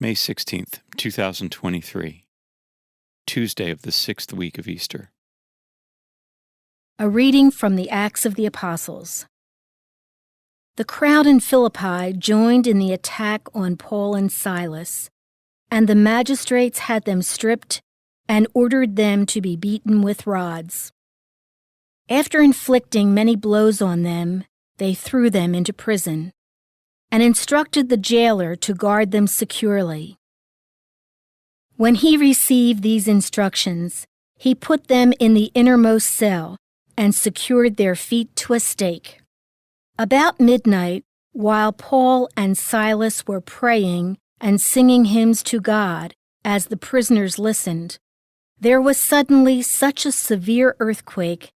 May 16th, 2023, Tuesday of the 6th week of Easter. A reading from the Acts of the Apostles. The crowd in Philippi joined in the attack on Paul and Silas, and the magistrates had them stripped and ordered them to be beaten with rods. After inflicting many blows on them, they threw them into prison, and instructed the jailer to guard them securely. When he received these instructions, he put them in the innermost cell and secured their feet to a stake. About midnight, while Paul and Silas were praying and singing hymns to God as the prisoners listened, there was suddenly such a severe earthquake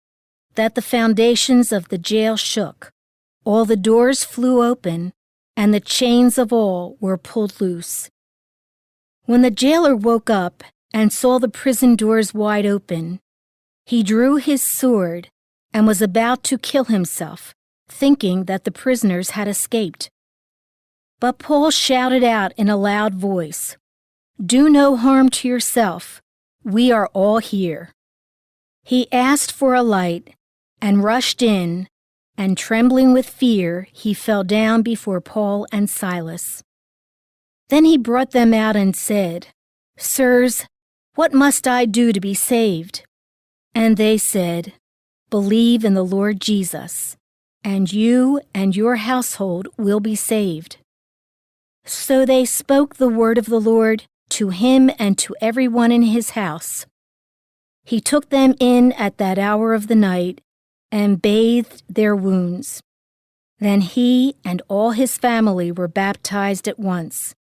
that the foundations of the jail shook, all the doors flew open, and the chains of all were pulled loose. When the jailer woke up and saw the prison doors wide open, he drew his sword and was about to kill himself, thinking that the prisoners had escaped. But Paul shouted out in a loud voice, "Do no harm to yourself. We are all here." He asked for a light and rushed in, and trembling with fear, he fell down before Paul and Silas. Then he brought them out and said, "Sirs, what must I do to be saved?" And they said, "Believe in the Lord Jesus, and you and your household will be saved." So they spoke the word of the Lord to him and to everyone in his house. He took them in at that hour of the night and bathed their wounds. Then he and all his family were baptized at once.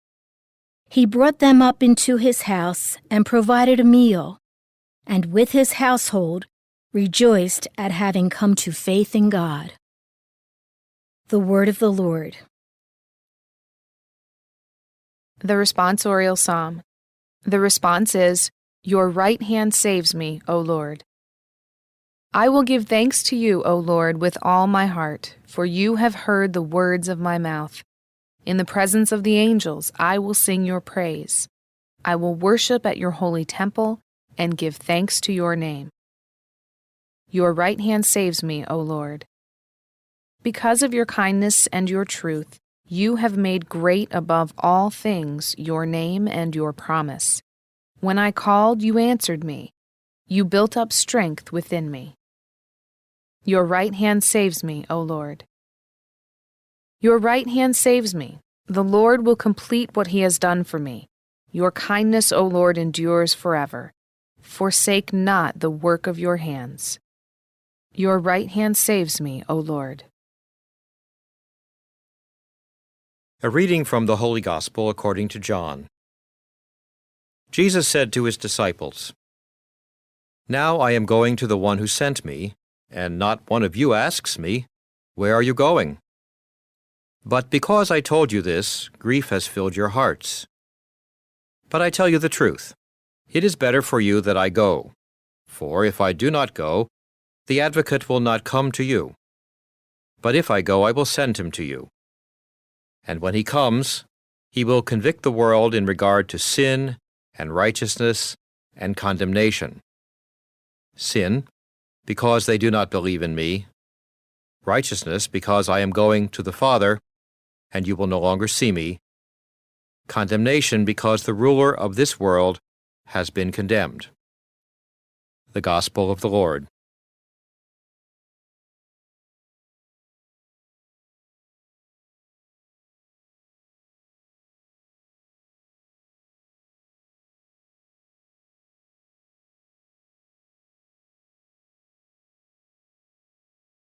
He brought them up into his house and provided a meal, and with his household rejoiced at having come to faith in God. The word of the Lord. The responsorial psalm. The response is, "Your right hand saves me, O Lord." I will give thanks to you, O Lord, with all my heart, for you have heard the words of my mouth. In the presence of the angels, I will sing your praise. I will worship at your holy temple and give thanks to your name. Your right hand saves me, O Lord. Because of your kindness and your truth, you have made great above all things your name and your promise. When I called, you answered me. You built up strength within me. Your right hand saves me, O Lord. Your right hand saves me. The Lord will complete what he has done for me. Your kindness, O Lord, endures forever. Forsake not the work of your hands. Your right hand saves me, O Lord. A reading from the Holy Gospel according to John. Jesus said to his disciples, "Now I am going to the one who sent me, and not one of you asks me, 'Where are you going?' But because I told you this, grief has filled your hearts. But I tell you the truth. It is better for you that I go. For if I do not go, the Advocate will not come to you. But if I go, I will send him to you. And when he comes, he will convict the world in regard to sin and righteousness and condemnation. Sin, because they do not believe in me. Righteousness, because I am going to the Father, and you will no longer see me. Condemnation, because the ruler of this world has been condemned." The Gospel of the Lord.